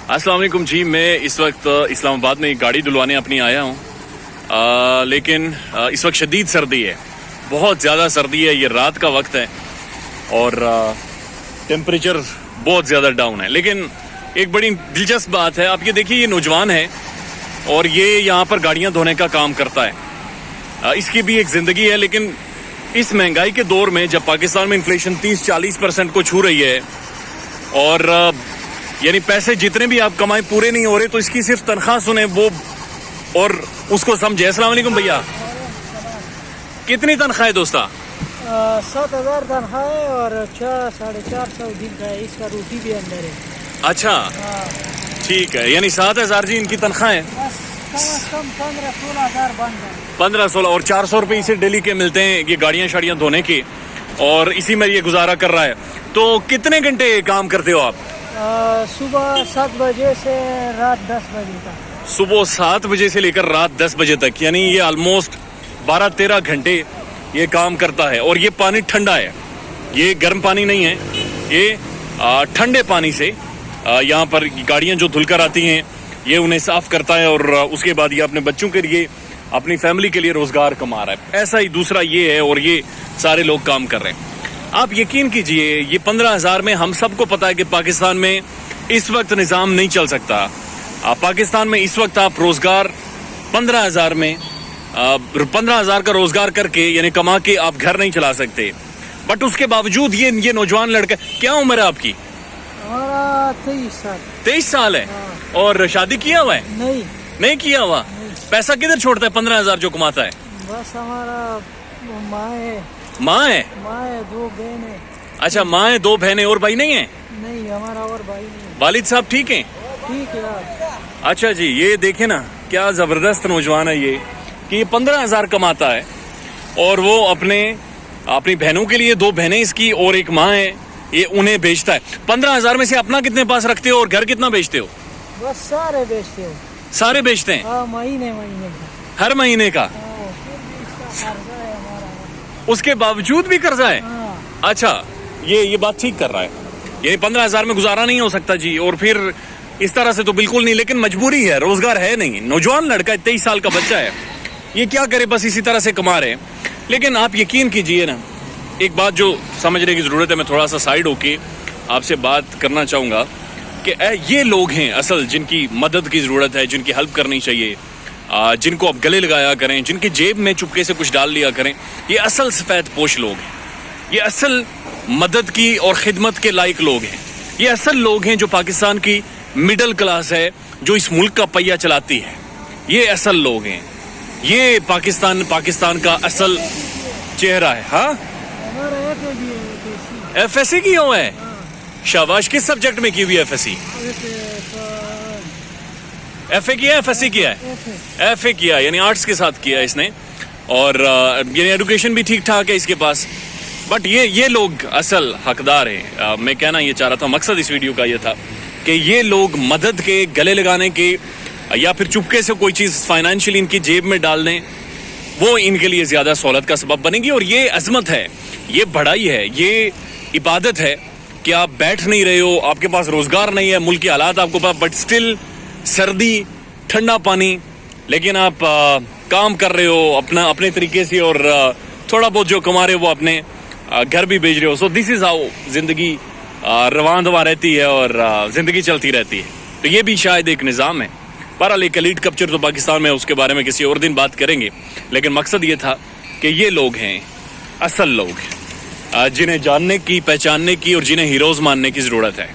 अस्सलाम वालेकुम जी, मैं इस वक्त इस्लामाबाद में एक गाड़ी धुलवाने अपनी आया हूँ, लेकिन इस वक्त शदीद सर्दी है, बहुत ज़्यादा सर्दी है। ये रात का वक्त है और टेम्परेचर बहुत ज़्यादा डाउन है। लेकिन एक बड़ी दिलचस्प बात है, आप ये देखिए, ये नौजवान है और ये यहाँ पर गाड़ियाँ धोने का काम करता है। इसकी भी एक ज़िंदगी है, लेकिन इस महंगाई के दौर में जब पाकिस्तान में इन्फ्लेशन 30-40% को छू रही है और यानी पैसे जितने भी आप कमाए पूरे नहीं हो रहे, तो इसकी सिर्फ तनख्वाह सुने वो और उसको समझे। अस्सलाम वालेकुम भैया, कितनी तनख्वाह है दोस्ता? 7,000 तनख्वाह है और 400-450 दिन का है, इसका रोटी भी अंदर है। अच्छा, ठीक है, यानी 7,000 जी इनकी तनख्वाह है। कम से कम 15-16 हज़ार बन जाए। 15-16 और 400 रुपये इसे डेली के मिलते हैं ये गाड़ियाँ शाड़ियाँ धोने के, और इसी में ये गुजारा कर रहा है। तो कितने घंटे काम करते हो आप? सुबह 7 बजे से रात 10 बजे तक। सुबह 7 बजे से लेकर रात 10 बजे तक, यानी ये ऑलमोस्ट 12-13 घंटे ये काम करता है। और ये पानी ठंडा है, ये गर्म पानी नहीं है, ये ठंडे पानी से यहाँ पर गाड़ियाँ जो धुलकर आती हैं ये उन्हें साफ करता है, और उसके बाद ये अपने बच्चों के लिए, अपनी फैमिली के लिए रोजगार कमा रहा है। ऐसा ही दूसरा ये है, और ये सारे लोग काम कर रहे हैं। आप यकीन कीजिए, ये 15,000 में हम सबको पता है कि पाकिस्तान में इस वक्त निज़ाम नहीं चल सकता। पाकिस्तान में इस वक्त आप रोजगार 15,000 में 15,000 का रोजगार करके यानी कमा के आप घर नहीं चला सकते। बट उसके बावजूद ये नौजवान लड़का, क्या उम्र है आपकी? हमारा 23 साल। 23 साल है। और शादी किया हुआ है? नहीं किया हुआ। पैसा किधर छोड़ता है 15,000 जो कमाता है? बस हमारा माँ है 2 बहनें। अच्छा, माँ है, 2 बहनें, और भाई नहीं है? नहीं, हमारा और भाई नहीं। वालिद साहब ठीक हैं? ठीक है। अच्छा जी, ये देखे ना क्या जबरदस्त नौजवान है ये, कि ये 15,000 कमाता है और वो अपनी बहनों के लिए 2 बहनें इसकी और एक माँ है, ये उन्हें बेचता है। 15,000 में से अपना कितने पास रखते हो और घर कितना बेचते हो? बस सारे बेचते हो। सारे बेचते हैं? महीने का। हर महीने का? उसके बावजूद भी कर्जा है? अच्छा, ये बात ठीक कर रहा है। ये 15,000 में गुजारा नहीं हो सकता जी, और फिर इस तरह से तो बिल्कुल नहीं, लेकिन मजबूरी है, रोजगार है नहीं। नौजवान लड़का 23 साल का बच्चा है, ये क्या करे, बस इसी तरह से कमा रहे हैं। लेकिन आप यकीन कीजिए ना, एक बात जो समझने की जरूरत है, मैं थोड़ा सा साइड होके आपसे बात करना चाहूँगा कि ये लोग हैं असल जिनकी मदद की ज़रूरत है, जिनकी हेल्प करनी चाहिए, जिनको आप गले लगाया करें, जिनकी जेब में चुपके से कुछ डाल लिया करें। ये असल सफ़ेद पोश लोग हैं, ये असल मदद की और खिदमत के लायक लोग हैं। ये असल लोग हैं जो पाकिस्तान की मिडिल क्लास है, जो इस मुल्क का पहिया चलाती है। ये असल लोग हैं, ये पाकिस्तान का असल चेहरा है। हाँ, FSC की हुआ है? शाबाश। किस सब्जेक्ट में की हुई है FSC? FA किया है, FSC किया है? FA किया, यानी आर्ट्स के साथ किया इसने, और यानी एजुकेशन भी ठीक ठाक है इसके पास। बट ये लोग असल हकदार हैं। मैं कहना ये चाह रहा था, मकसद इस वीडियो का ये था कि ये लोग मदद के, गले लगाने के, या फिर चुपके से कोई चीज़ फाइनेंशियली इनकी जेब में डाल दें, वो इनके लिए ज़्यादा सहूलत का सबब बनेगी। और ये अजमत है, ये बढ़ाई है, ये इबादत है कि आप बैठ नहीं रहे हो, आपके पास रोज़गार नहीं है, मुल्क के हालात आपको पता, बट स्टिल सर्दी, ठंडा पानी, लेकिन आप काम कर रहे हो अपने तरीके से, और थोड़ा बहुत जो कमा रहे हो वो अपने घर भी भेज रहे हो। सो दिस इज़ हाउ ज़िंदगी रवान दवा रहती है और ज़िंदगी चलती रहती है। तो ये भी शायद एक निज़ाम है। बहरहाल एक एलीट कल्चर तो पाकिस्तान में, उसके बारे में किसी और दिन बात करेंगे, लेकिन मकसद ये था कि ये लोग हैं असल लोग, जिन्हें जानने की, पहचानने की और जिन्हें हीरोज़ मानने की ज़रूरत है।